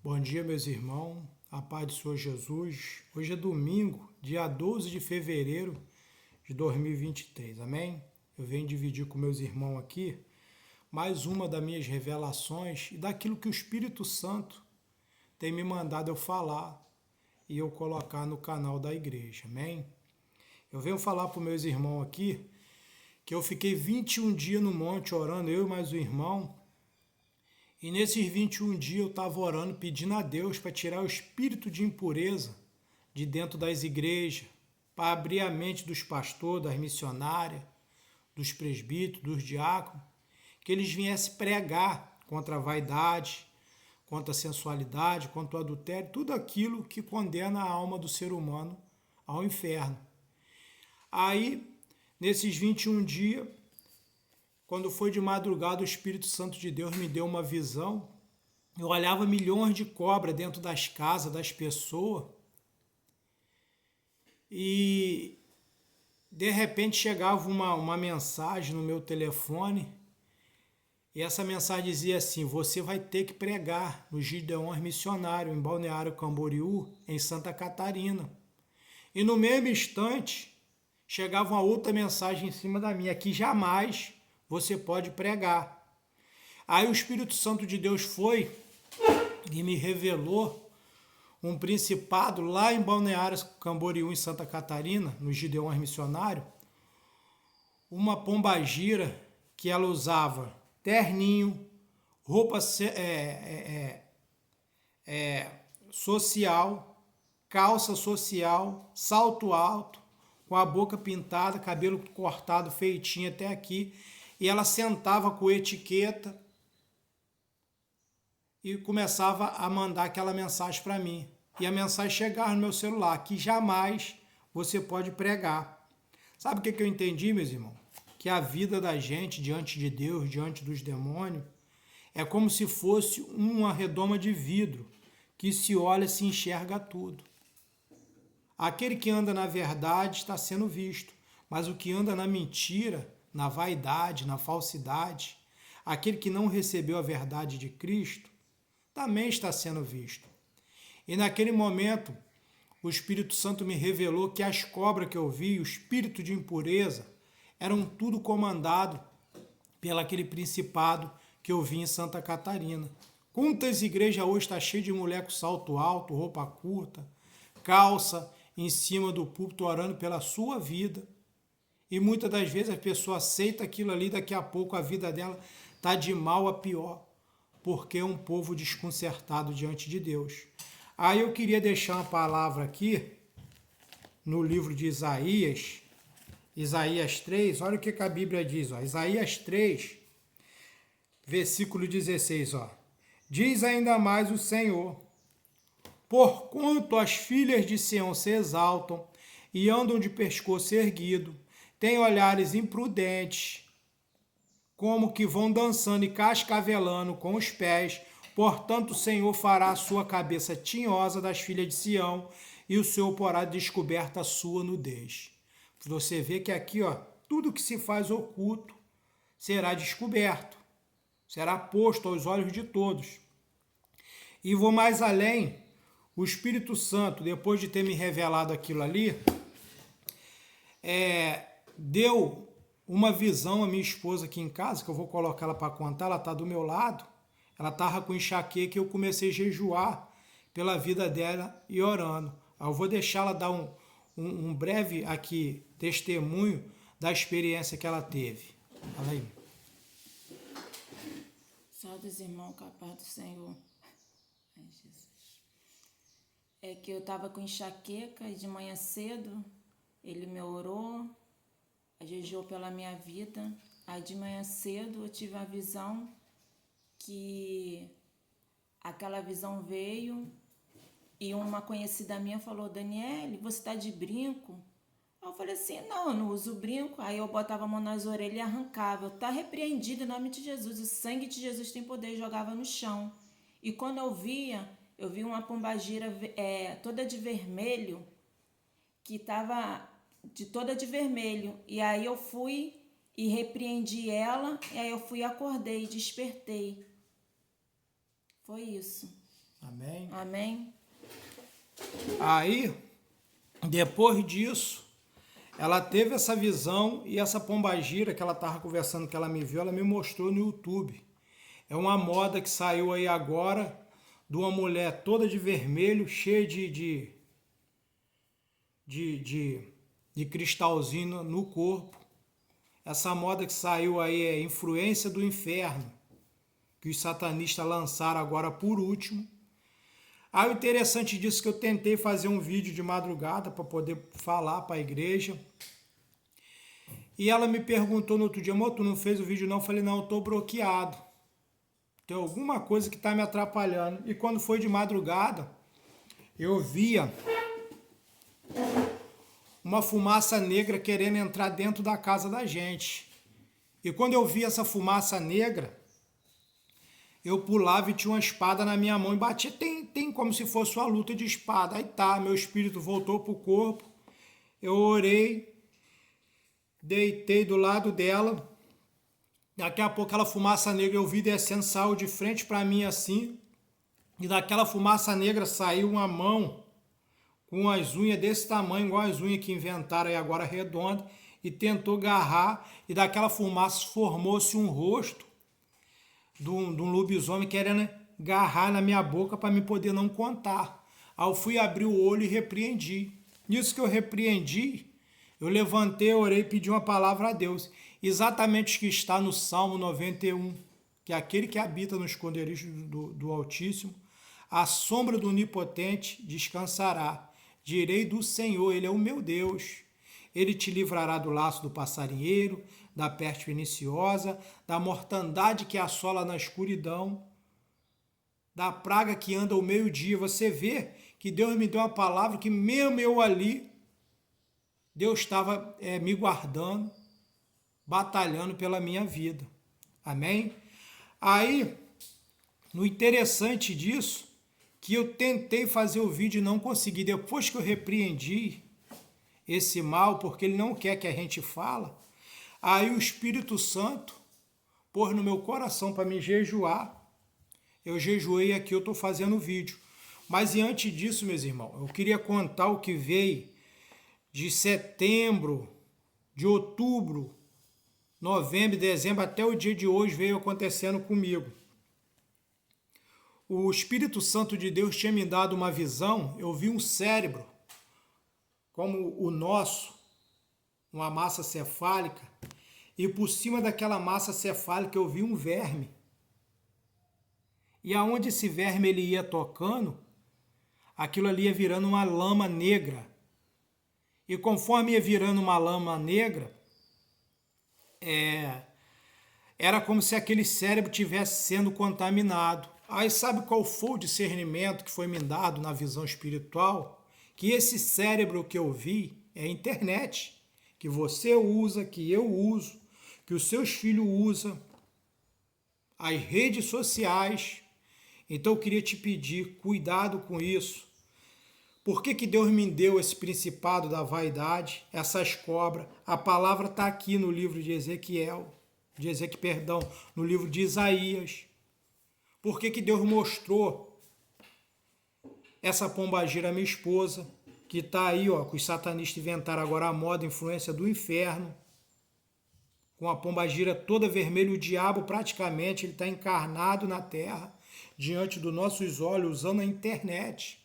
Bom dia, meus irmãos. A paz do Senhor Jesus. Hoje é domingo, dia 12 de fevereiro de 2023. Amém? Eu venho dividir com meus irmãos aqui mais uma das minhas revelações e daquilo que o Espírito Santo tem me mandado eu falar e eu colocar no canal da igreja. Amém? Eu venho falar para os meus irmãos aqui que eu fiquei 21 dias no monte orando, eu e mais um irmão. E nesses 21 dias eu estava orando, pedindo a Deus para tirar o espírito de impureza de dentro das igrejas, para abrir a mente dos pastores, das missionárias, dos presbíteros, dos diáconos, que eles viessem pregar contra a vaidade, contra a sensualidade, contra o adultério, tudo aquilo que condena a alma do ser humano ao inferno. Aí, nesses 21 dias, quando foi de madrugada, o Espírito Santo de Deus me deu uma visão. Eu olhava milhões de cobras dentro das casas das pessoas e de repente chegava uma mensagem no meu telefone e essa mensagem dizia assim: você vai ter que pregar no Gideões Missionário, em Balneário Camboriú, em Santa Catarina. E no mesmo instante chegava uma outra mensagem em cima da minha, que jamais você pode pregar. Aí o Espírito Santo de Deus foi e me revelou um principado lá em Balneário Camboriú, em Santa Catarina, no Gideões Missionário, uma pombagira que ela usava terninho, roupa social, calça social, salto alto, com a boca pintada, cabelo cortado, feitinho até aqui, e ela sentava com etiqueta e começava a mandar aquela mensagem para mim. E a mensagem chegava no meu celular, que jamais você pode pregar. Sabe o que eu entendi, meus irmãos? Que a vida da gente diante de Deus, diante dos demônios, é como se fosse uma redoma de vidro, que se olha, se enxerga tudo. Aquele que anda na verdade está sendo visto, mas o que anda na mentira, na vaidade, na falsidade, aquele que não recebeu a verdade de Cristo, também está sendo visto. E naquele momento, o Espírito Santo me revelou que as cobras que eu vi, o espírito de impureza, eram tudo comandado pelo aquele principado que eu vi em Santa Catarina. Quantas igrejas hoje estão cheias de mulher com salto alto, roupa curta, calça em cima do púlpito orando pela sua vida. E muitas das vezes a pessoa aceita aquilo ali, daqui a pouco a vida dela está de mal a pior, porque é um povo desconcertado diante de Deus. Aí eu queria deixar uma palavra aqui, no livro de Isaías, Isaías 3, olha o que a Bíblia diz, ó, Isaías 3, versículo 16, ó, diz ainda mais o Senhor: porquanto as filhas de Sião se exaltam e andam de pescoço erguido, têm olhares imprudentes, como que vão dançando e cascavelando com os pés, portanto o Senhor fará a sua cabeça tinhosa das filhas de Sião, e o Senhor porá descoberta a sua nudez. Você vê que aqui, ó, tudo que se faz oculto será descoberto, será posto aos olhos de todos. E vou mais além, o Espírito Santo, depois de ter me revelado aquilo ali, deu uma visão à minha esposa aqui em casa, que eu vou colocar ela para contar, ela está do meu lado, ela estava com enxaqueca e eu comecei a jejuar pela vida dela e orando. Eu vou deixar ela dar um breve aqui testemunho da experiência que ela teve. Fala aí. Saudos, irmãos, com a paz do Senhor. Ai, Jesus. É que eu estava com enxaqueca e de manhã cedo ele me orou, jejuou pela minha vida. Aí de manhã cedo eu tive a visão que aquela visão veio e uma conhecida minha falou: Daniele, você está de brinco? Aí eu falei assim: não, eu não uso brinco. Aí eu botava a mão nas orelhas e arrancava. Eu tá repreendido em nome de Jesus. O sangue de Jesus tem poder, e jogava no chão. E quando eu vi uma pombagira toda de vermelho, que estava toda de vermelho. E aí eu fui e repreendi ela, e aí eu fui, acordei, despertei. Foi isso. Amém? Amém. Aí, depois disso, ela teve essa visão e essa pombagira que ela estava conversando, que ela me viu, ela me mostrou no YouTube. É uma moda que saiu aí agora de uma mulher toda de vermelho, cheia de cristalzinho no corpo. Essa moda que saiu aí é Influência do Inferno, que os satanistas lançaram agora por último. Aí o interessante disso é que eu tentei fazer um vídeo de madrugada para poder falar para a igreja. E ela me perguntou no outro dia, amor, tu não fez o vídeo não? Eu falei, não, eu estou bloqueado. Tem alguma coisa que está me atrapalhando. E quando foi de madrugada, eu via uma fumaça negra querendo entrar dentro da casa da gente. E quando eu vi essa fumaça negra, eu pulava e tinha uma espada na minha mão e batia. Tem como se fosse uma luta de espada. Aí tá, meu espírito voltou pro corpo. Eu orei, deitei do lado dela. Daqui a pouco aquela fumaça negra eu vi descendo, saiu de frente para mim assim. E daquela fumaça negra saiu uma mão com as unhas desse tamanho, igual as unhas que inventaram aí agora redonda, e tentou agarrar. E daquela fumaça formou-se um rosto de um lobisomem querendo agarrar na minha boca para me poder não contar. Aí eu fui abrir o olho e repreendi. Nisso que eu repreendi, eu levantei, orei e pedi uma palavra a Deus. Exatamente o que está no Salmo 91, que é aquele que habita no esconderijo do Altíssimo, à sombra do Onipotente descansará. Direi do Senhor, Ele é o meu Deus. Ele te livrará do laço do passarinheiro, da peste perniciosa, da mortandade que assola na escuridão, da praga que anda ao meio-dia. Você vê que Deus me deu uma palavra que mesmo eu ali, Deus estava me guardando, batalhando pela minha vida. Amém? Aí, no interessante disso, que eu tentei fazer o vídeo e não consegui. Depois que eu repreendi esse mal, porque ele não quer que a gente fala, aí o Espírito Santo pôs no meu coração para me jejuar. Eu jejuei aqui, eu estou fazendo o vídeo. Mas e antes disso, meus irmãos, eu queria contar o que veio de setembro, de outubro, novembro, dezembro, até o dia de hoje veio acontecendo comigo. O Espírito Santo de Deus tinha me dado uma visão, eu vi um cérebro, como o nosso, uma massa cefálica, e por cima daquela massa cefálica eu vi um verme. E aonde esse verme ele ia tocando, aquilo ali ia virando uma lama negra. E conforme ia virando uma lama negra, era como se aquele cérebro tivesse sendo contaminado. Aí sabe qual foi o discernimento que foi me dado na visão espiritual? Que esse cérebro que eu vi é a internet, que você usa, que eu uso, que os seus filhos usam, as redes sociais. Então eu queria te pedir, cuidado com isso. Por que Deus me deu esse principado da vaidade, essas cobras? A palavra está aqui no livro de no livro de Isaías. Por que Deus mostrou essa pombagira à minha esposa, que está aí, ó, que os satanistas inventaram agora a moda, influência do inferno, com a pombagira toda vermelha, o diabo praticamente ele está encarnado na terra, diante dos nossos olhos, usando a internet.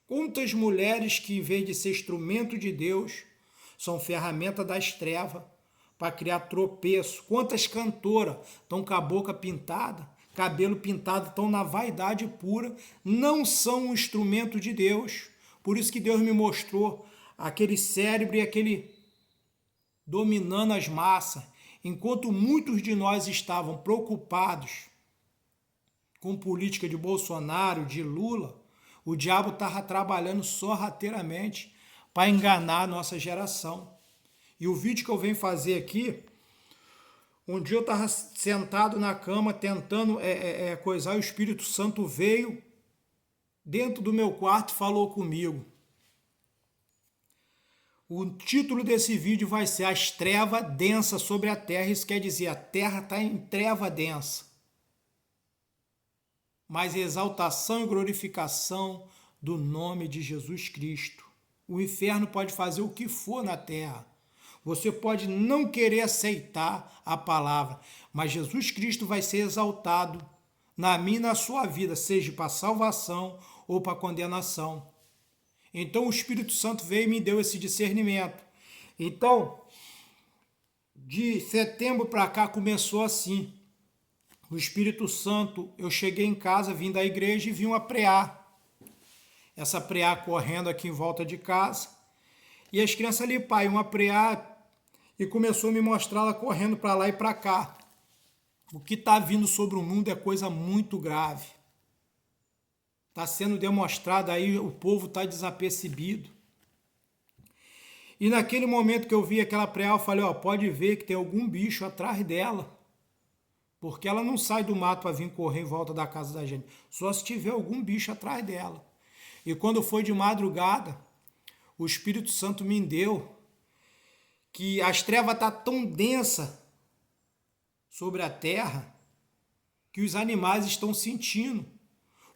Quantas mulheres que, em vez de ser instrumento de Deus, são ferramenta das trevas para criar tropeço. Quantas cantoras estão com a boca pintada, cabelo pintado, estão na vaidade pura, não são um instrumento de Deus. Por isso que Deus me mostrou aquele cérebro e aquele dominando as massas, enquanto muitos de nós estavam preocupados com política de Bolsonaro, de Lula, o diabo estava trabalhando sorrateiramente para enganar a nossa geração. E o vídeo que eu venho fazer aqui, um dia eu estava sentado na cama tentando coisar, e o Espírito Santo veio dentro do meu quarto e falou comigo. O título desse vídeo vai ser As Trevas Densas sobre a Terra. Isso quer dizer, a Terra está em treva densa. mas exaltação e glorificação do nome de Jesus Cristo. O inferno pode fazer o que for na terra. Você pode não querer aceitar a palavra, mas Jesus Cristo vai ser exaltado na minha e na sua vida, seja para salvação ou para condenação. Então o Espírito Santo veio e me deu esse discernimento. Então, de setembro para cá começou assim. O Espírito Santo, eu cheguei em casa, vim da igreja e vi uma preá. Essa preá correndo aqui em volta de casa. E as crianças ali, pai, uma preá, e começou a me mostrar ela correndo para lá e para cá. O que está vindo sobre o mundo é coisa muito grave. Está sendo demonstrado aí, o povo está desapercebido. E naquele momento que eu vi aquela preá, eu falei, ó, pode ver que tem algum bicho atrás dela. Porque ela não sai do mato para vir correr em volta da casa da gente. Só se tiver algum bicho atrás dela. E quando foi de madrugada, o Espírito Santo me deu que as trevas estão tão densas sobre a terra que os animais estão sentindo.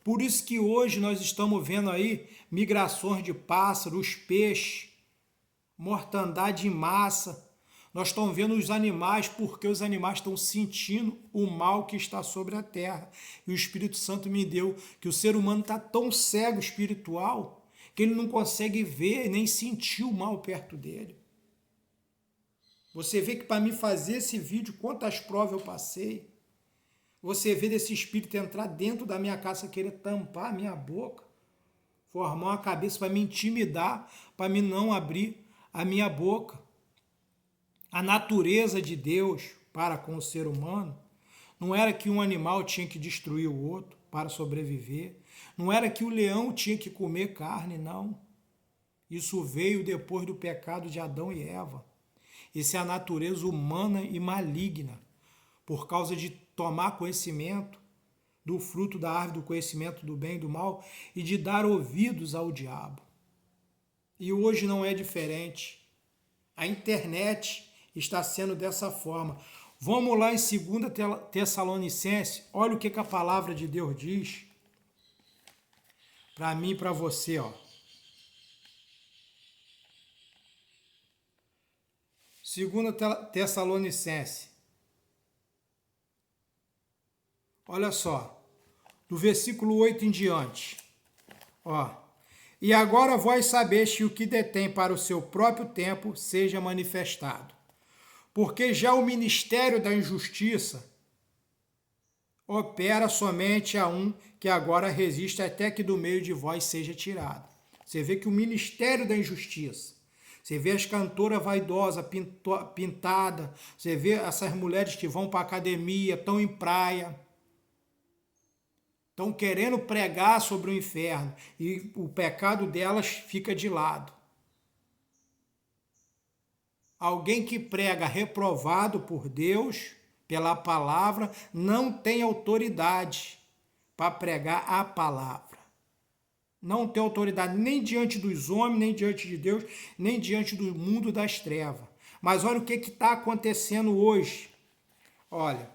Por isso que hoje nós estamos vendo aí migrações de pássaros, peixes, mortandade em massa. Nós estamos vendo os animais porque os animais estão sentindo o mal que está sobre a terra. E o Espírito Santo me deu que o ser humano está tão cego espiritual que ele não consegue ver nem sentir o mal perto dele. Você vê que para mim fazer esse vídeo, quantas provas eu passei. Você vê desse espírito entrar dentro da minha casa, querer tampar a minha boca, formar uma cabeça para me intimidar, para me não abrir a minha boca. A natureza de Deus para com o ser humano não era que um animal tinha que destruir o outro para sobreviver. Não era que o leão tinha que comer carne, não. Isso veio depois do pecado de Adão e Eva. Isso é a natureza humana e maligna, por causa de tomar conhecimento do fruto da árvore do conhecimento do bem e do mal e de dar ouvidos ao diabo. E hoje não é diferente. A internet está sendo dessa forma. Vamos lá em 2 Tessalonicenses, olha o que a palavra de Deus diz para mim e para você, ó. 2 Tessalonicenses. Olha só, do versículo 8 em diante. Ó. E agora vós sabeis que o que detém para o seu próprio tempo seja manifestado. Porque já o ministério da injustiça opera somente a um que agora resiste até que do meio de vós seja tirado. Você vê que o ministério da injustiça, você vê as cantoras vaidosas, pintadas, você vê essas mulheres que vão para a academia, estão em praia, estão querendo pregar sobre o inferno e o pecado delas fica de lado. Alguém que prega reprovado por Deus, pela palavra, não tem autoridade para pregar a palavra. Não tem autoridade nem diante dos homens, nem diante de Deus, nem diante do mundo das trevas. Mas olha o que está acontecendo hoje. Olha,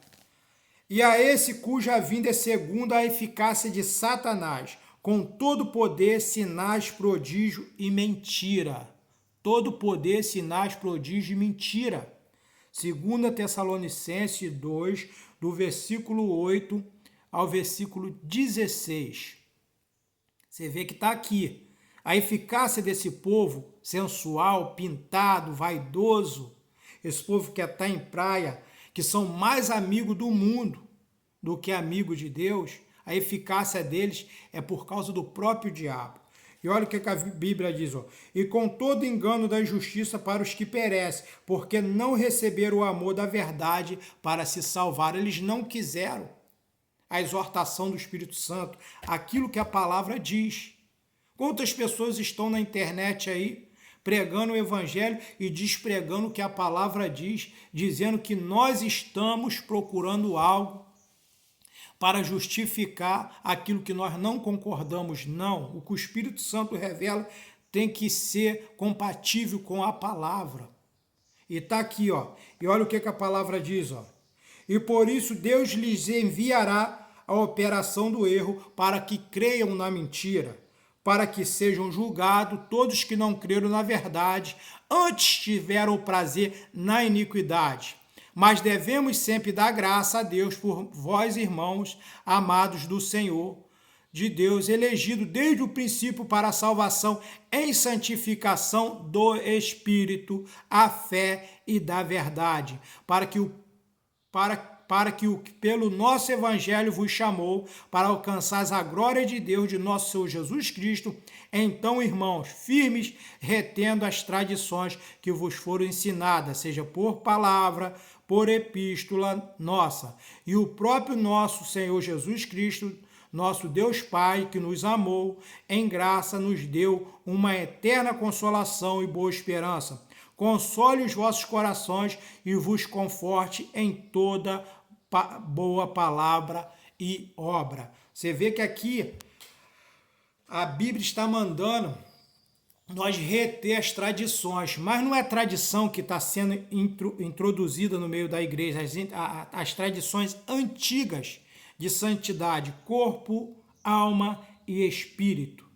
e a esse cuja vinda é segundo a eficácia de Satanás, com todo poder, sinais, prodígio e mentira. Todo poder, sinais, prodígio e mentira. 2 Tessalonicenses 2, do versículo 8 ao versículo 16. Você vê que está aqui. A eficácia desse povo sensual, pintado, vaidoso, esse povo que está em praia, que são mais amigos do mundo do que amigos de Deus, a eficácia deles é por causa do próprio diabo. E olha o que a Bíblia diz, ó. E com todo engano da injustiça para os que perecem, porque não receberam o amor da verdade para se salvar. Eles não quiseram a exortação do Espírito Santo, aquilo que a palavra diz. Quantas pessoas estão na internet aí pregando o evangelho e despregando o que a palavra diz, dizendo que nós estamos procurando algo para justificar aquilo que nós não concordamos. Não, o que o Espírito Santo revela tem que ser compatível com a palavra. E está aqui, ó. E olha o que a palavra diz, ó. E por isso Deus lhes enviará a operação do erro, para que creiam na mentira, para que sejam julgados todos que não creram na verdade, antes tiveram o prazer na iniquidade. Mas devemos sempre dar graça a Deus por vós, irmãos, amados do Senhor, de Deus, elegido desde o princípio para a salvação em santificação do Espírito, a fé e da verdade, para que pelo nosso Evangelho vos chamou, para alcançar a glória de Deus, de nosso Senhor Jesus Cristo. Então, irmãos, firmes, retendo as tradições que vos foram ensinadas, seja por palavra, por epístola nossa. E o próprio nosso Senhor Jesus Cristo, nosso Deus Pai, que nos amou, em graça nos deu uma eterna consolação e boa esperança. Console os vossos corações e vos conforte em toda boa palavra e obra. Você vê que aqui a Bíblia está mandando nós reter as tradições, mas não é tradição que está sendo introduzida no meio da igreja, as tradições antigas de santidade, corpo, alma e espírito.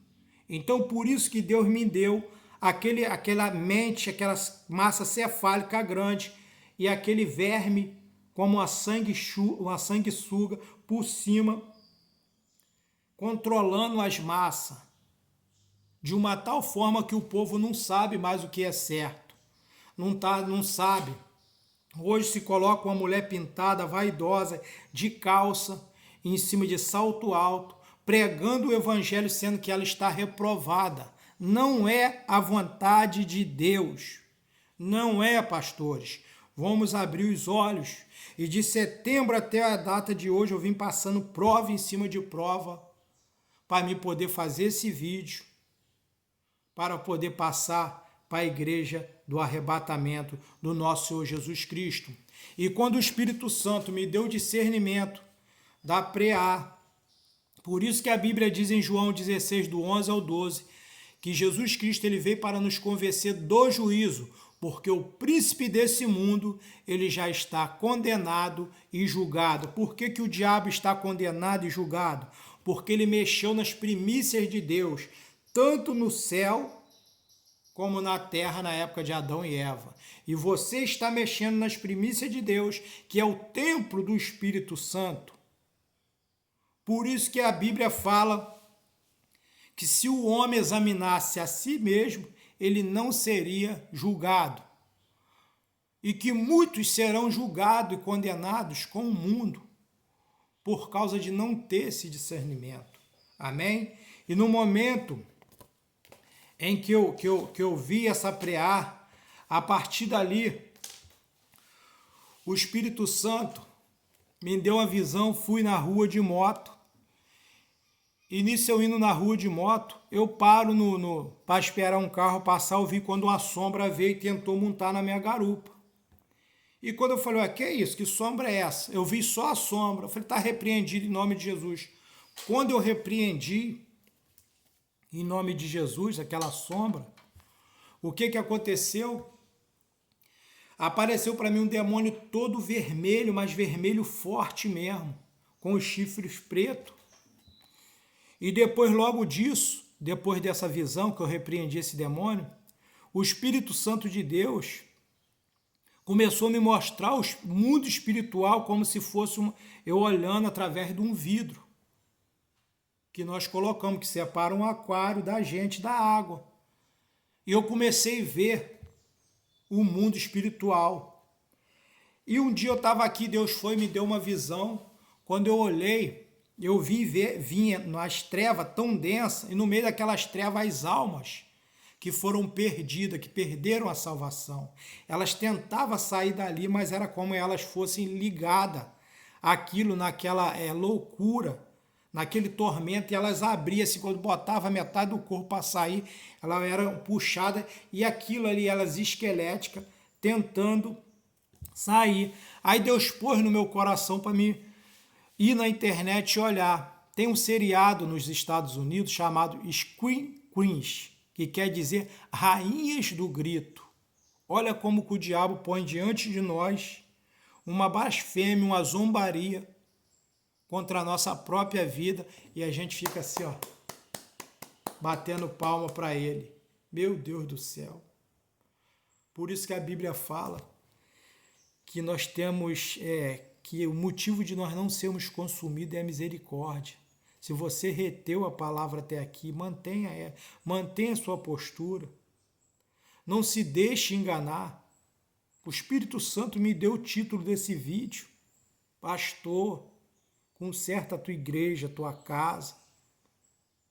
Então, por isso que Deus me deu aquela mente, aquela massa cefálica grande e aquele verme como uma sanguessuga por cima, controlando as massas, de uma tal forma que o povo não sabe mais o que é certo, não sabe. Hoje se coloca uma mulher pintada, vaidosa, de calça, em cima de salto alto, pregando o evangelho, sendo que ela está reprovada. Não é a vontade de Deus. Não é, pastores. Vamos abrir os olhos. E de setembro até a data de hoje eu vim passando prova em cima de prova para me poder fazer esse vídeo, para poder passar para a igreja do arrebatamento do nosso Senhor Jesus Cristo. E quando o Espírito Santo me deu discernimento da preá, por isso que a Bíblia diz em João 16, do 11 ao 12, que Jesus Cristo ele veio para nos convencer do juízo, porque o príncipe desse mundo ele já está condenado e julgado. Por que o diabo está condenado e julgado? Porque ele mexeu nas primícias de Deus, tanto no céu como na terra na época de Adão e Eva. E você está mexendo nas primícias de Deus, que é o templo do Espírito Santo. Por isso que a Bíblia fala que se o homem examinasse a si mesmo, ele não seria julgado. E que muitos serão julgados e condenados com o mundo por causa de não ter esse discernimento. Amém? E no momento em que eu vi essa preá, a partir dali, o Espírito Santo me deu uma visão, fui na rua de moto. E nisso eu indo na rua de moto, eu paro para esperar um carro passar, eu vi quando uma sombra veio e tentou montar na minha garupa. E quando eu falei, que é isso? Que sombra é essa? Eu vi só a sombra. Eu falei, está repreendido em nome de Jesus. Quando eu repreendi, em nome de Jesus, aquela sombra, o que aconteceu? Apareceu para mim um demônio todo vermelho, mas vermelho forte mesmo, com os chifres pretos. E depois, logo disso, depois dessa visão que eu repreendi esse demônio, o Espírito Santo de Deus começou a me mostrar o mundo espiritual como se fosse eu olhando através de um vidro que nós colocamos, que separa um aquário da gente da água. E eu comecei a ver o mundo espiritual. E um dia eu estava aqui, Deus foi e me deu uma visão. Quando eu olhei, eu vinha nas trevas tão densas, e no meio daquelas trevas as almas que foram perdidas, que perderam a salvação. Elas tentavam sair dali, mas era como elas fossem ligadas àquilo, naquela loucura, naquele tormento, e elas abriam-se, quando botava metade do corpo para sair, elas eram puxadas, e aquilo ali, elas esqueléticas, tentando sair. Aí Deus pôs no meu coração para mim ir na internet e olhar. Tem um seriado nos Estados Unidos chamado Scream Queens, que quer dizer rainhas do grito. Olha como que o diabo põe diante de nós uma blasfêmia, uma zombaria, contra a nossa própria vida e a gente fica assim, ó, batendo palma para ele. Meu Deus do céu. Por isso que a Bíblia fala que nós temos, que o motivo de nós não sermos consumidos é a misericórdia. Se você reteu a palavra até aqui, mantenha a sua postura. Não se deixe enganar. O Espírito Santo me deu o título desse vídeo. Pastor, conserta a tua igreja, a tua casa.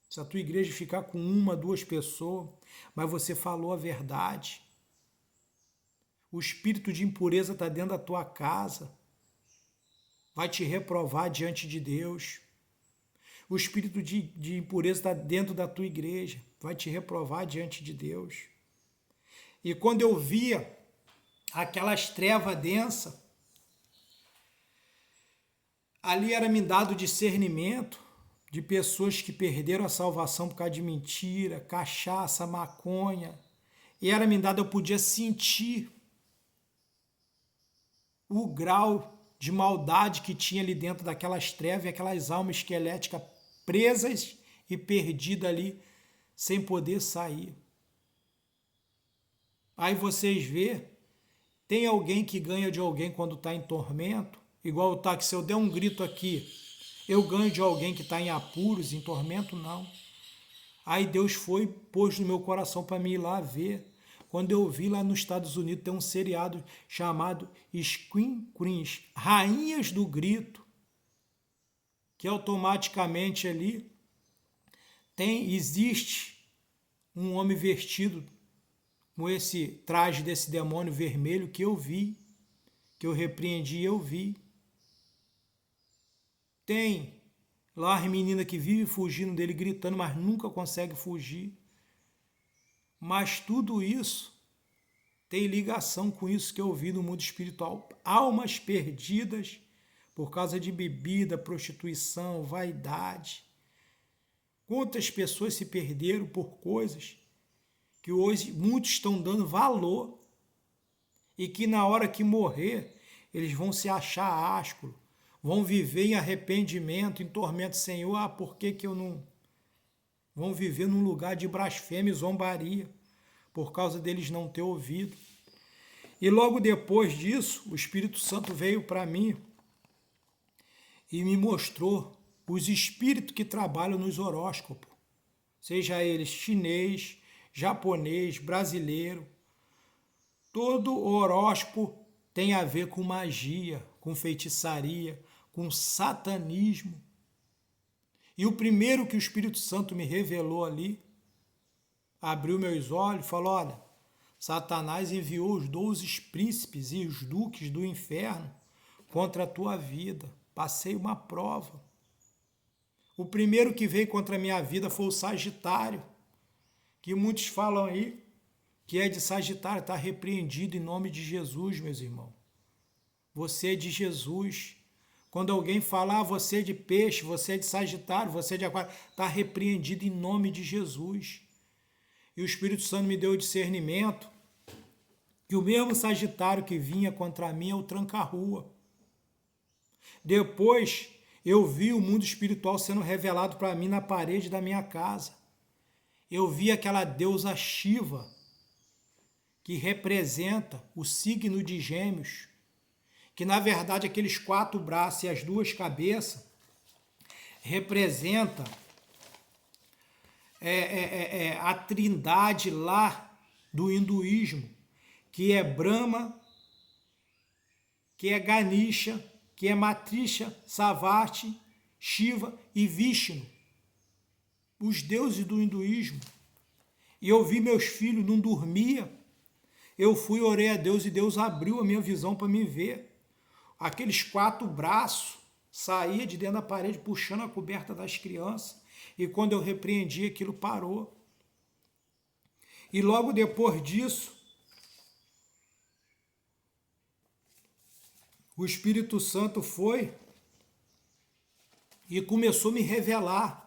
Se a tua igreja ficar com 1, 2 pessoas, mas você falou a verdade. O espírito de impureza está dentro da tua casa. Vai te reprovar diante de Deus. O espírito de impureza está dentro da tua igreja. Vai te reprovar diante de Deus. E quando eu via aquelas trevas densas, ali era me dado discernimento de pessoas que perderam a salvação por causa de mentira, cachaça, maconha. E era me dado, eu podia sentir o grau de maldade que tinha ali dentro daquelas trevas e aquelas almas esqueléticas presas e perdidas ali, sem poder sair. Aí vocês vê, tem alguém que ganha de alguém quando está em tormento, igual tá que se eu der um grito aqui, eu ganho de alguém que está em apuros, em tormento, não. Aí Deus pôs no meu coração para mim ir lá ver. Quando eu vi lá nos Estados Unidos, tem um seriado chamado Scream Queens, Rainhas do Grito, que automaticamente ali existe um homem vestido com esse traje desse demônio vermelho que eu vi, que eu repreendi e eu vi. Tem lá as meninas que vivem fugindo dele, gritando, mas nunca consegue fugir. Mas tudo isso tem ligação com isso que eu vi no mundo espiritual. Almas perdidas por causa de bebida, prostituição, vaidade. Quantas pessoas se perderam por coisas que hoje muitos estão dando valor e que na hora que morrer eles vão se achar ásculo, vão viver em arrependimento, em tormento. Senhor, por que eu não... Vão viver num lugar de blasfêmia e zombaria, por causa deles não ter ouvido. E logo depois disso, o Espírito Santo veio para mim e me mostrou os espíritos que trabalham nos horóscopos, seja eles chinês, japonês, brasileiro. Todo horóscopo tem a ver com magia, com feitiçaria, com satanismo. E o primeiro que o Espírito Santo me revelou ali, abriu meus olhos e falou, olha, Satanás enviou os 12 príncipes e os duques do inferno contra a tua vida. Passei uma prova. O primeiro que veio contra a minha vida foi o Sagitário, que muitos falam aí que é de Sagitário, está repreendido em nome de Jesus, meus irmãos. Você é de Jesus. Quando alguém falar, você é de peixe, você é de Sagitário, você é de Aquário, está repreendido em nome de Jesus. E o Espírito Santo me deu o discernimento que o mesmo Sagitário que vinha contra mim é o tranca-rua. Depois eu vi o mundo espiritual sendo revelado para mim na parede da minha casa. Eu vi aquela deusa Shiva, que representa o signo de Gêmeos, que na verdade aqueles 4 braços e as 2 cabeças representa a trindade lá do hinduísmo, que é Brahma, que é Ganesha, que é Matrisha, Savati, Shiva e Vishnu, os deuses do hinduísmo. E eu vi meus filhos, não dormia. Eu fui, orei a Deus e Deus abriu a minha visão para me ver. Aqueles 4 braços saía de dentro da parede puxando a coberta das crianças. E quando eu repreendi, aquilo parou. E logo depois disso, o Espírito Santo foi e começou a me revelar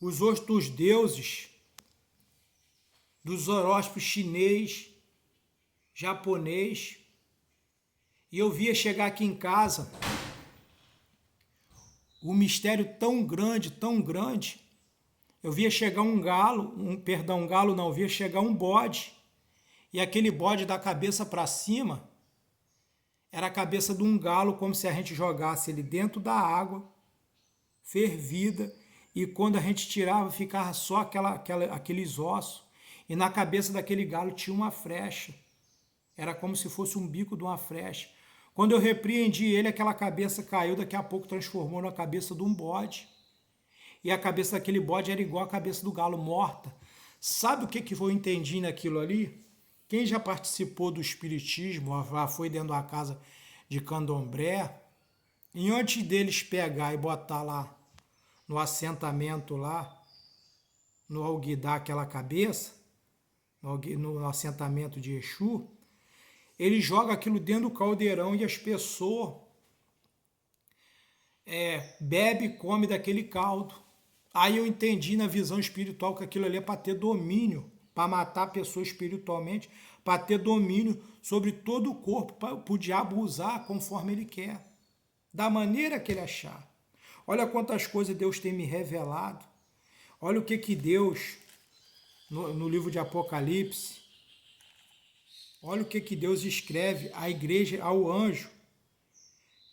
os outros deuses dos horóscopos chinês, japonês, E eu via chegar aqui em casa um mistério tão grande. Eu via chegar um galo, um galo não, eu via chegar um bode. E aquele bode da cabeça para cima era a cabeça de um galo, como se a gente jogasse ele dentro da água, fervida, e quando a gente tirava ficava só aqueles ossos. E na cabeça daquele galo tinha uma flecha. Era como se fosse um bico de uma flecha. Quando eu repreendi ele, aquela cabeça caiu, daqui a pouco transformou na cabeça de um bode. E a cabeça daquele bode era igual à cabeça do galo, morta. Sabe o que eu entendi naquilo ali? Quem já participou do espiritismo, já foi dentro da casa de candomblé, e antes deles pegar e botar lá no assentamento lá, no alguidar aquela cabeça, no assentamento de Exu, ele joga aquilo dentro do caldeirão e as pessoas bebe e come daquele caldo. Aí eu entendi na visão espiritual que aquilo ali é para ter domínio, para matar a pessoa espiritualmente, para ter domínio sobre todo o corpo, para o diabo usar conforme ele quer, da maneira que ele achar. Olha quantas coisas Deus tem me revelado. Olha o que Deus, no livro de Apocalipse, olha o que Deus escreve à igreja, ao anjo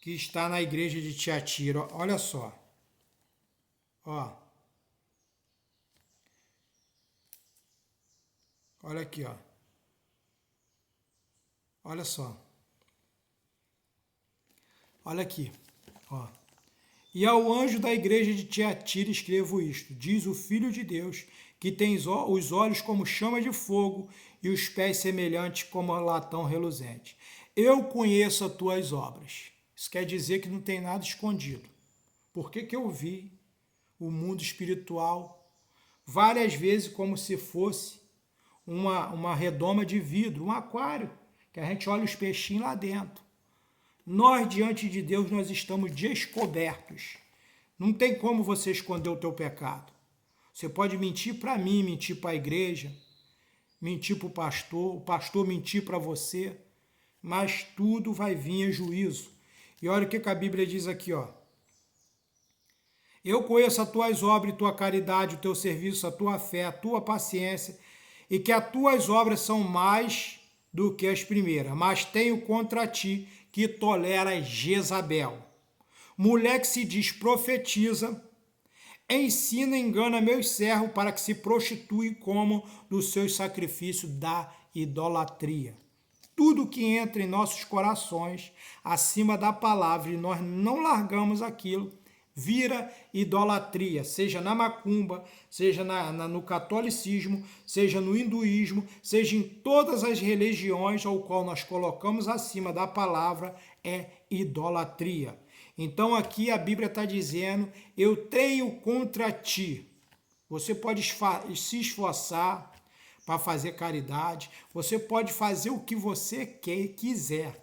que está na igreja de Tiatira. Olha só. Ó. Olha aqui, ó. Olha só. Olha aqui, ó. E ao anjo da igreja de Tiatira escrevo isto: diz o Filho de Deus, que tem os olhos como chama de fogo e os pés semelhantes como latão reluzente. Eu conheço as tuas obras. Isso quer dizer que não tem nada escondido. Por que eu vi o mundo espiritual várias vezes como se fosse uma redoma de vidro, um aquário, que a gente olha os peixinhos lá dentro. Nós, diante de Deus, nós estamos descobertos. Não tem como você esconder o teu pecado. Você pode mentir para mim, mentir para a igreja, mentir para o pastor mentir para você, mas tudo vai vir a juízo. E olha o que a Bíblia diz aqui, ó. Eu conheço as tuas obras, tua caridade, o teu serviço, a tua fé, a tua paciência, e que as tuas obras são mais do que as primeiras, mas tenho contra ti que toleras Jezabel, mulher que se diz profetiza, ensina e engana meus servos para que se prostituem e comam dos seus sacrifícios da idolatria. Tudo que entra em nossos corações, acima da palavra, e nós não largamos aquilo, vira idolatria, seja na macumba, seja no catolicismo, seja no hinduísmo, seja em todas as religiões ao qual nós colocamos acima da palavra, é idolatria. Então aqui a Bíblia está dizendo, eu tenho contra ti. Você pode se esforçar para fazer caridade, você pode fazer o que você quiser.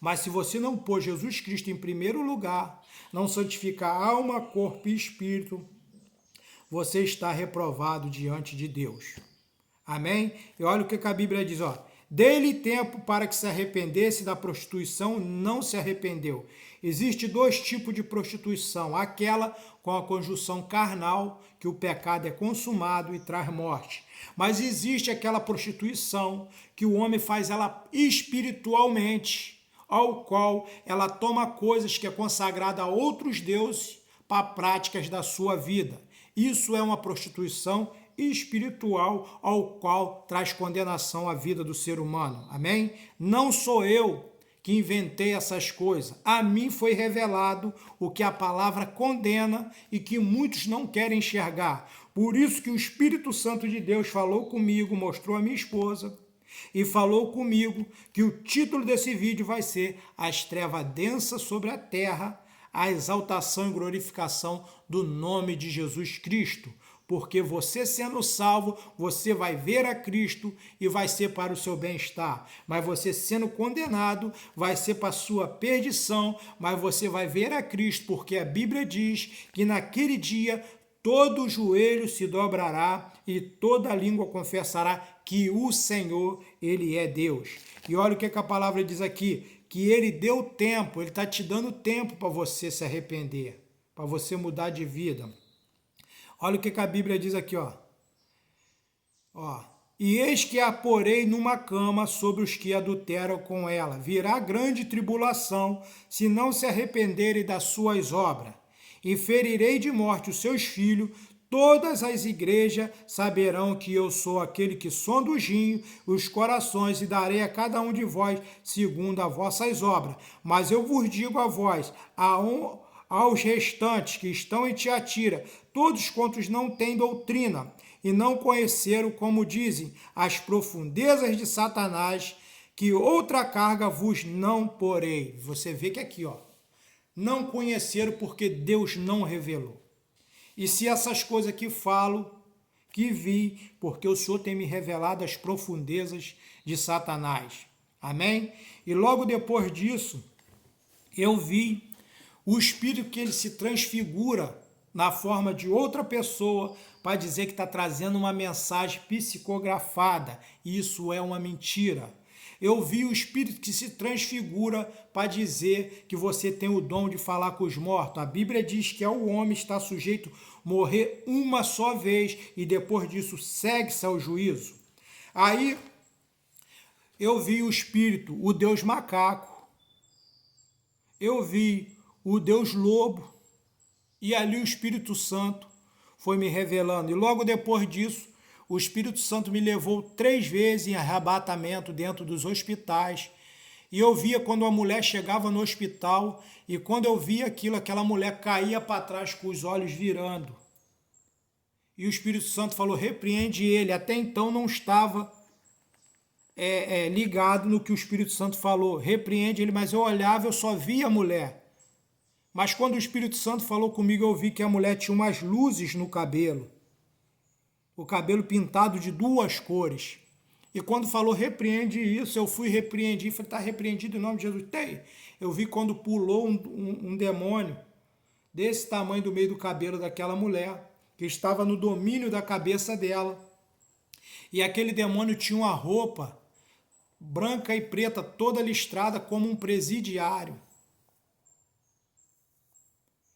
Mas se você não pôr Jesus Cristo em primeiro lugar, não santificar alma, corpo e espírito, você está reprovado diante de Deus. Amém? E olha o que a Bíblia diz, ó. Dê-lhe tempo para que se arrependesse da prostituição, não se arrependeu. Existe dois tipos de prostituição. Aquela com a conjunção carnal, que o pecado é consumado e traz morte. Mas existe aquela prostituição que o homem faz ela espiritualmente, ao qual ela toma coisas que é consagrada a outros deuses para práticas da sua vida. Isso é uma prostituição espiritual ao qual traz condenação à vida do ser humano. Amém? Não sou eu que inventei essas coisas. A mim foi revelado o que a palavra condena e que muitos não querem enxergar. Por isso que o Espírito Santo de Deus falou comigo, mostrou a minha esposa, e falou comigo que o título desse vídeo vai ser As Trevas Densas sobre a Terra, a exaltação e glorificação do nome de Jesus Cristo. Porque você sendo salvo, você vai ver a Cristo e vai ser para o seu bem-estar. Mas você sendo condenado, vai ser para a sua perdição, mas você vai ver a Cristo, porque a Bíblia diz que naquele dia todo joelho se dobrará e toda língua confessará que o Senhor, Ele é Deus. E olha o que a palavra diz aqui, que ele deu tempo, ele está te dando tempo para você se arrepender, para você mudar de vida. Olha o que a Bíblia diz aqui, ó. E eis que a porei numa cama sobre os que adulteram com ela. Virá grande tribulação, se não se arrependerem das suas obras. E ferirei de morte os seus filhos. Todas as igrejas saberão que eu sou aquele que sonda os corações, e darei a cada um de vós segundo as vossas obras. Mas eu vos digo a vós, aos restantes que estão em Tiatira, todos quantos não têm doutrina, e não conheceram, como dizem, as profundezas de Satanás, que outra carga vos não porei. Você vê que aqui, ó, não conheceram porque Deus não revelou. E se essas coisas que falo, que vi, porque o Senhor tem me revelado as profundezas de Satanás. Amém? E logo depois disso, eu vi o Espírito que ele se transfigura na forma de outra pessoa para dizer que está trazendo uma mensagem psicografada. Isso é uma mentira. Eu vi o Espírito que se transfigura para dizer que você tem o dom de falar com os mortos. A Bíblia diz que o homem está sujeito a morrer uma só vez e depois disso segue-se ao juízo. Aí eu vi o Espírito, o Deus macaco. Eu vi o Deus lobo. E ali o Espírito Santo foi me revelando. E logo depois disso, o Espírito Santo me levou 3 vezes em arrebatamento dentro dos hospitais. E eu via quando a mulher chegava no hospital, e quando eu via aquilo, aquela mulher caía para trás com os olhos virando. E o Espírito Santo falou, repreende ele. Até então não estava ligado no que o Espírito Santo falou. Repreende ele, mas eu olhava, eu só via a mulher. Mas quando o Espírito Santo falou comigo, eu vi que a mulher tinha umas luzes no cabelo. O cabelo pintado de 2 cores. E quando falou, repreende isso, eu fui repreendi. Falei, está repreendido em nome de Jesus? Tem. Eu vi quando pulou um demônio desse tamanho do meio do cabelo daquela mulher, que estava no domínio da cabeça dela. E aquele demônio tinha uma roupa branca e preta, toda listrada como um presidiário.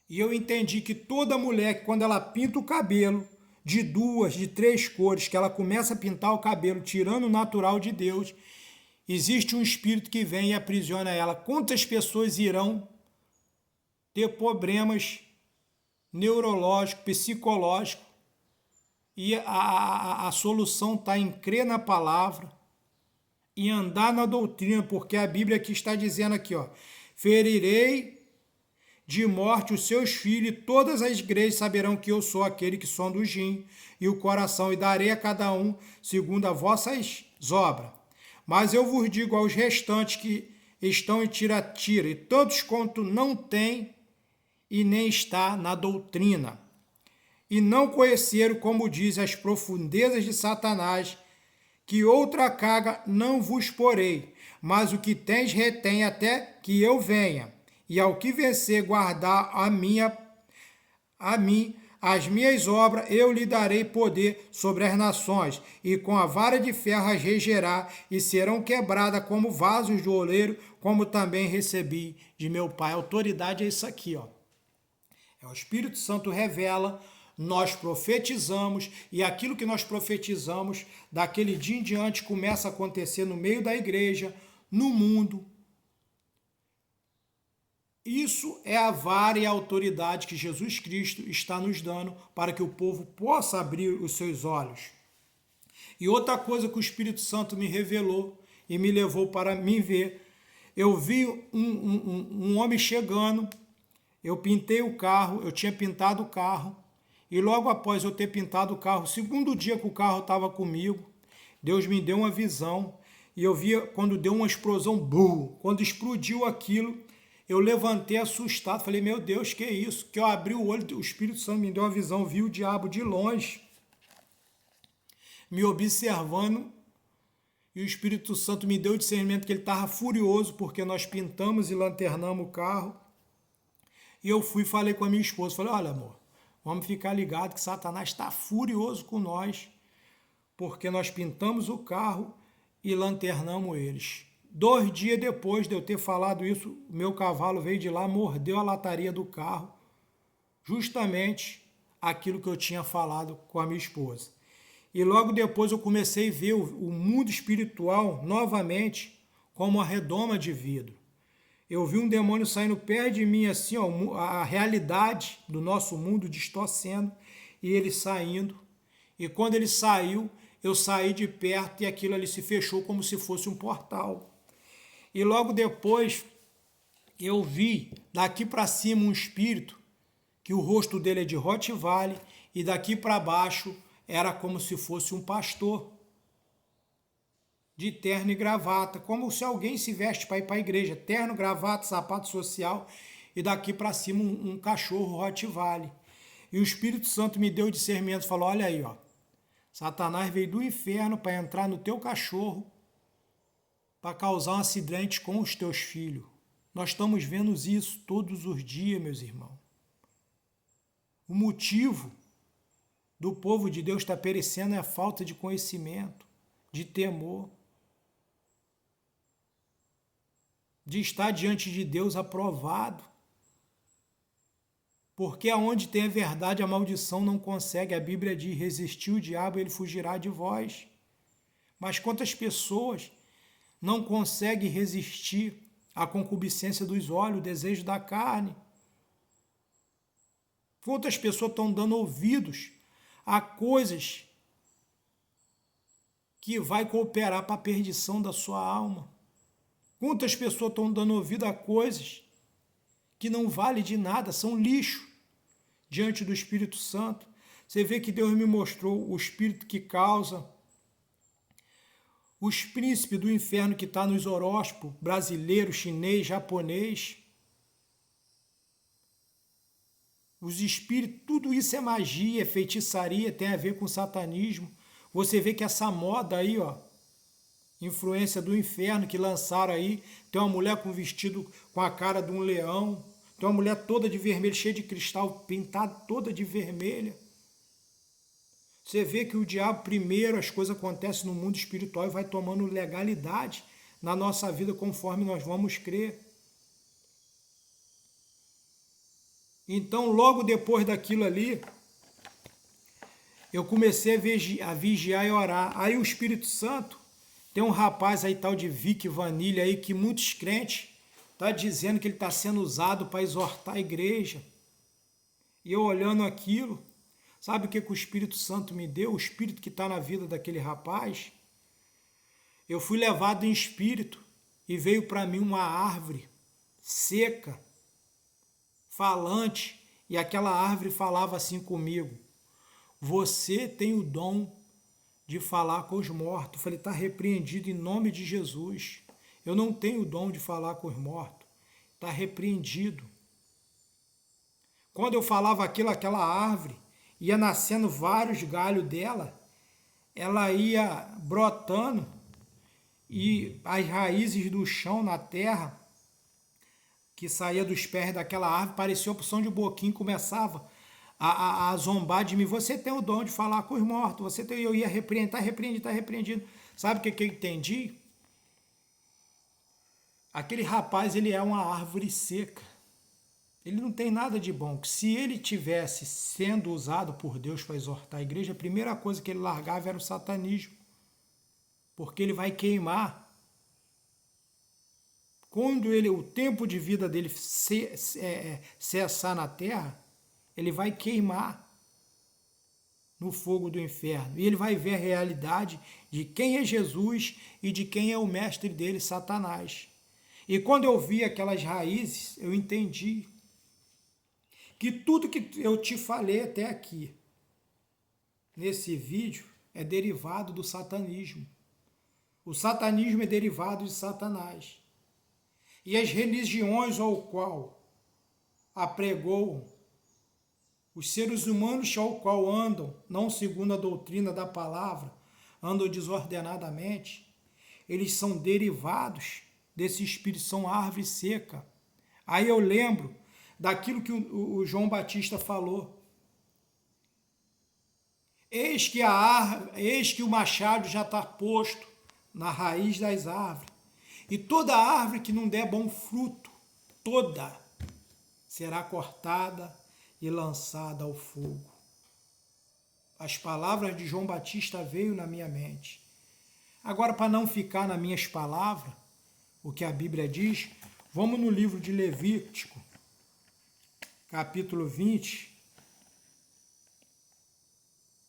E eu entendi que toda mulher, quando ela pinta o cabelo de 2, de 3 cores, que ela começa a pintar o cabelo, tirando o natural de Deus, existe um espírito que vem e aprisiona ela. Quantas pessoas irão ter problemas neurológicos, psicológicos, e a solução está em crer na palavra, em andar na doutrina, porque a Bíblia aqui está dizendo aqui, ó, ferirei de morte os seus filhos, e todas as igrejas saberão que eu sou aquele que sonda o gin e o coração, e darei a cada um segundo as vossas obras. Mas eu vos digo aos restantes que estão em Tiatira, e todos quanto não têm e nem está na doutrina, e não conheceram, como diz, as profundezas de Satanás, que outra carga não vos porei, mas o que tens retém até que eu venha. E ao que vencer, guardar as minhas obras, eu lhe darei poder sobre as nações, e com a vara de ferro as regerá, e serão quebradas como vasos de oleiro, como também recebi de meu Pai. A autoridade é isso aqui, ó. O Espírito Santo revela, nós profetizamos, e aquilo que nós profetizamos, daquele dia em diante, começa a acontecer no meio da igreja, no mundo. Isso é a vara e a autoridade que Jesus Cristo está nos dando para que o povo possa abrir os seus olhos. E outra coisa que o Espírito Santo me revelou e me levou para mim ver, eu vi um homem chegando, eu pintei o carro, eu tinha pintado o carro, e logo após eu ter pintado o carro, segundo dia que o carro estava comigo, Deus me deu uma visão, e eu via quando deu uma explosão, bum, quando explodiu aquilo, eu levantei assustado, falei, meu Deus, que é isso? Que eu abri o olho, o Espírito Santo me deu uma visão, vi o diabo de longe, me observando, e o Espírito Santo me deu o discernimento que ele estava furioso, porque nós pintamos e lanternamos o carro. E eu fui e falei com a minha esposa, falei, olha amor, vamos ficar ligado que Satanás está furioso com nós, porque nós pintamos o carro e lanternamos eles. 2 dias depois de eu ter falado isso, o meu cavalo veio de lá, mordeu a lataria do carro, justamente aquilo que eu tinha falado com a minha esposa. E logo depois eu comecei a ver o mundo espiritual novamente como uma redoma de vidro. Eu vi um demônio saindo perto de mim, assim, ó, a realidade do nosso mundo distorcendo, e ele saindo. E quando ele saiu, eu saí de perto e aquilo ali se fechou como se fosse um portal. E logo depois eu vi daqui para cima um espírito, que o rosto dele é de Rottweiler, e daqui para baixo era como se fosse um pastor, de terno e gravata, como se alguém se veste para ir para a igreja, terno, gravata, sapato social, e daqui para cima um cachorro Rottweiler. E o Espírito Santo me deu o discernimento, falou, olha aí, ó, Satanás veio do inferno para entrar no teu cachorro, para causar um acidente com os teus filhos. Nós estamos vendo isso todos os dias, meus irmãos. O motivo do povo de Deus estar perecendo é a falta de conhecimento, de temor, de estar diante de Deus aprovado. Porque aonde tem a verdade, a maldição não consegue. A Bíblia diz, resistir o diabo, ele fugirá de vós. Mas quantas pessoas não conseguem resistir à concupiscência dos olhos, o desejo da carne? Quantas pessoas estão dando ouvidos a coisas que vai cooperar para a perdição da sua alma? Quantas pessoas estão dando ouvido a coisas que não valem de nada, são lixo diante do Espírito Santo? Você vê que Deus me mostrou o espírito que causa, os príncipes do inferno que está nos horóscopos, brasileiro, chinês, japonês. Os espíritos, tudo isso é magia, é feitiçaria, tem a ver com satanismo. Você vê que essa moda aí, ó, influência do inferno que lançaram aí, tem uma mulher com vestido com a cara de um leão, tem uma mulher toda de vermelho, cheia de cristal, pintada toda de vermelha. Você vê que o diabo, primeiro, as coisas acontecem no mundo espiritual e vai tomando legalidade na nossa vida conforme nós vamos crer. Então, logo depois daquilo ali, eu comecei a vigiar e orar. Aí o Espírito Santo, tem um rapaz aí tal de Vic Vanilha aí, que muitos crentes estão dizendo que ele está sendo usado para exortar a igreja. E eu olhando aquilo, sabe o que o Espírito Santo me deu? O Espírito que está na vida daquele rapaz. Eu fui levado em espírito e veio para mim uma árvore seca, falante, e aquela árvore falava assim comigo, você tem o dom de falar com os mortos. Eu falei, está repreendido em nome de Jesus. Eu não tenho o dom de falar com os mortos. Está repreendido. Quando eu falava aquilo, aquela árvore, ia nascendo vários galhos dela, ela ia brotando e as raízes do chão na terra, que saía dos pés daquela árvore, parecia opção de boquinha, começava a zombar de mim. Você tem o dom de falar com os mortos, você tem, eu ia repreender, está repreendido, está repreendido. Sabe o que eu entendi? Aquele rapaz, ele é uma árvore seca. Ele não tem nada de bom. Se ele tivesse sendo usado por Deus para exortar a igreja, a primeira coisa que ele largava era o satanismo. Porque ele vai queimar. Quando o tempo de vida dele cessar na terra, ele vai queimar no fogo do inferno. E ele vai ver a realidade de quem é Jesus e de quem é o mestre dele, Satanás. E quando eu vi aquelas raízes, eu entendi que tudo que eu te falei até aqui, nesse vídeo, é derivado do satanismo. O satanismo é derivado de Satanás. E as religiões ao qual apregou os seres humanos ao qual andam, não segundo a doutrina da palavra, andam desordenadamente, eles são derivados desse espírito, são árvore seca. Aí eu lembro daquilo que o João Batista falou. Eis que o machado já está posto na raiz das árvores. E toda árvore que não der bom fruto, toda, será cortada e lançada ao fogo. As palavras de João Batista veio na minha mente. Agora, para não ficar nas minhas palavras, o que a Bíblia diz, vamos no livro de Levítico, capítulo 20.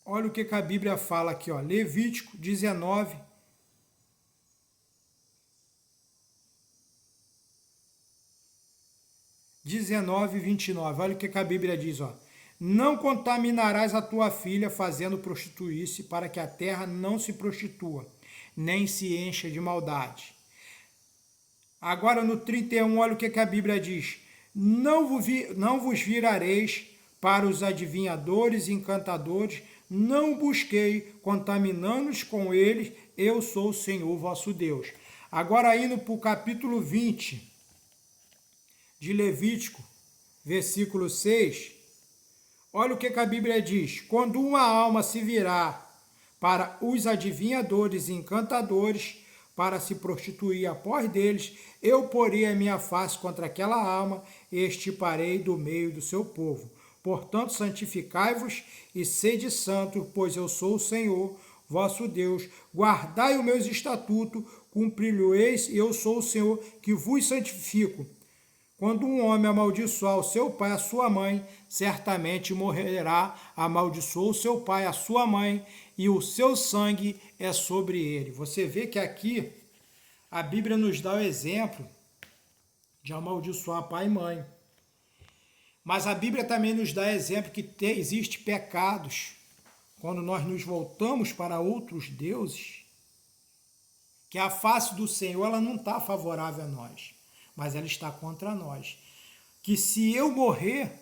Olha o que a Bíblia fala aqui, ó, Levítico 19. e 29. Olha o que a Bíblia diz, ó. Não contaminarás a tua filha fazendo prostituir-se, para que a terra não se prostitua, nem se encha de maldade. Agora no 31, olha o que a Bíblia diz. Não vos virareis para os adivinhadores e encantadores, não busquei contaminando-os com eles, eu sou o Senhor vosso Deus. Agora indo para o capítulo 20 de Levítico, versículo 6, olha o que a Bíblia diz. Quando uma alma se virar para os adivinhadores e encantadores, para se prostituir após deles, eu porei a minha face contra aquela alma e extirparei do meio do seu povo. Portanto, santificai-vos e sede santos, pois eu sou o Senhor, vosso Deus. Guardai os meus estatutos, cumpri-los-eis, e eu sou o Senhor que vos santifico. Quando um homem amaldiçoar o seu pai, a sua mãe, certamente morrerá. Amaldiçoou o seu pai, a sua mãe, e o seu sangue é sobre ele. Você vê que aqui a Bíblia nos dá o exemplo de amaldiçoar pai e mãe. Mas a Bíblia também nos dá exemplo que existem pecados quando nós nos voltamos para outros deuses, que a face do Senhor ela não está favorável a nós, mas ela está contra nós. Que se eu morrer,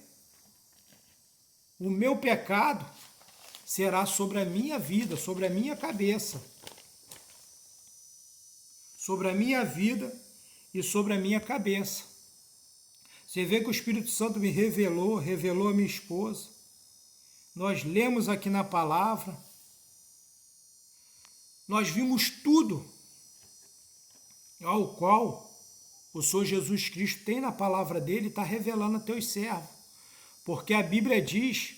o meu pecado será sobre a minha vida, sobre a minha cabeça, sobre a minha vida e sobre a minha cabeça. Você vê que o Espírito Santo me revelou a minha esposa. Nós lemos aqui na palavra, nós vimos tudo ao qual o Senhor Jesus Cristo tem na palavra dele e está revelando a teus servos. Porque a Bíblia diz,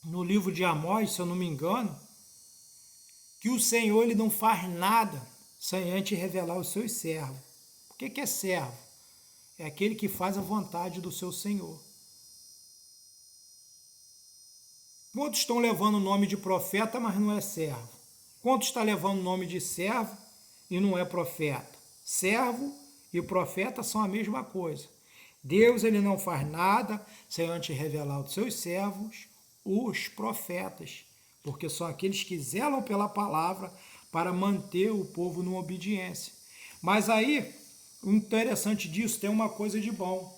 no livro de Amós, se eu não me engano, que o Senhor ele não faz nada sem antes revelar os seus servos. O que é servo? É aquele que faz a vontade do seu Senhor. Quantos estão levando o nome de profeta, mas não é servo? Quantos estão levando o nome de servo e não é profeta? Servo e profeta são a mesma coisa. Deus ele não faz nada sem antes revelar aos seus servos, os profetas, porque são aqueles que zelam pela palavra para manter o povo numa obediência. Mas aí, o interessante disso tem uma coisa de bom.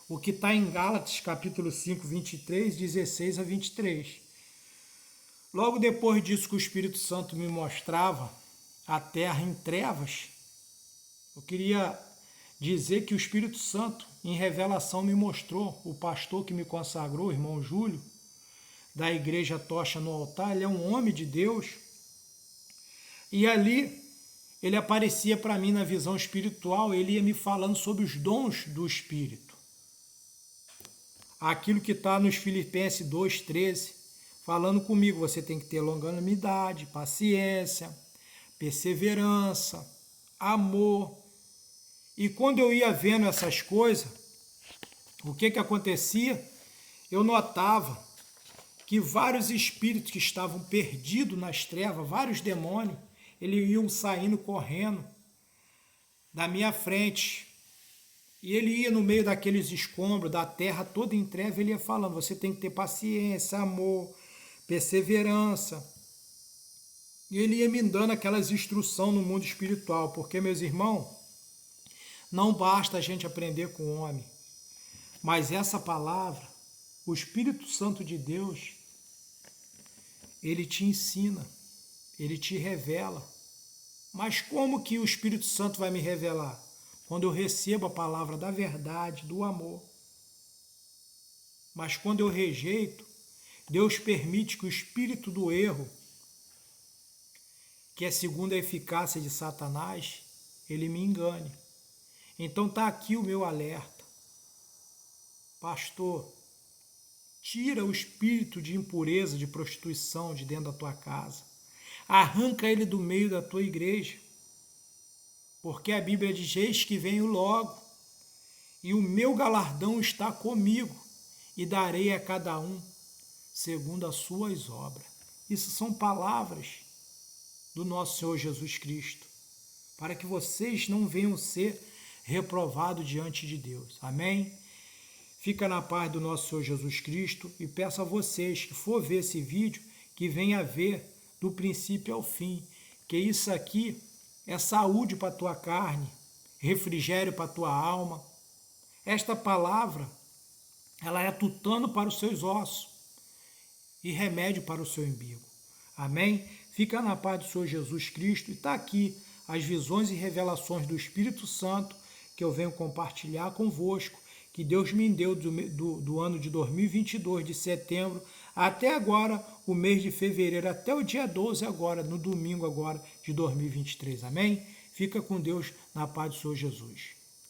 O que está em Gálatas, capítulo 5, 23, 16 a 23. Logo depois disso que o Espírito Santo me mostrava a terra em trevas, eu queria dizer que o Espírito Santo, em revelação, me mostrou, o pastor que me consagrou, o irmão Júlio, da igreja Tocha no Altar, ele é um homem de Deus, e ali ele aparecia para mim na visão espiritual, ele ia me falando sobre os dons do Espírito. Aquilo que está nos Filipenses 2,13, falando comigo, você tem que ter longanimidade, paciência, perseverança, amor. E quando eu ia vendo essas coisas, o que acontecia? Eu notava que vários espíritos que estavam perdidos nas trevas, vários demônios, eles iam saindo correndo da minha frente. E ele ia no meio daqueles escombros, da terra toda em treva, ele ia falando, você tem que ter paciência, amor, perseverança. E ele ia me dando aquelas instruções no mundo espiritual, porque, meus irmãos, não basta a gente aprender com o homem, mas essa palavra, o Espírito Santo de Deus, ele te ensina, ele te revela. Mas como que o Espírito Santo vai me revelar? Quando eu recebo a palavra da verdade, do amor. Mas quando eu rejeito, Deus permite que o espírito do erro, que é segundo a eficácia de Satanás, ele me engane. Então está aqui o meu alerta. Pastor, tira o espírito de impureza, de prostituição de dentro da tua casa. Arranca ele do meio da tua igreja. Porque a Bíblia diz: eis que venho logo, e o meu galardão está comigo, e darei a cada um segundo as suas obras. Isso são palavras do nosso Senhor Jesus Cristo, para que vocês não venham ser reprovados diante de Deus. Amém? Fica na paz do nosso Senhor Jesus Cristo e peço a vocês que for ver esse vídeo, que venha ver do princípio ao fim, que isso aqui é saúde para a tua carne, refrigério para a tua alma. Esta palavra, ela é tutano para os seus ossos e remédio para o seu umbigo. Amém? Fica na paz do Senhor Jesus Cristo e está aqui as visões e revelações do Espírito Santo que eu venho compartilhar convosco, que Deus me deu do ano de 2022, de setembro, até agora, o mês de fevereiro, até o dia 12 agora, no domingo agora de 2023. Amém? Fica com Deus na paz do Senhor Jesus.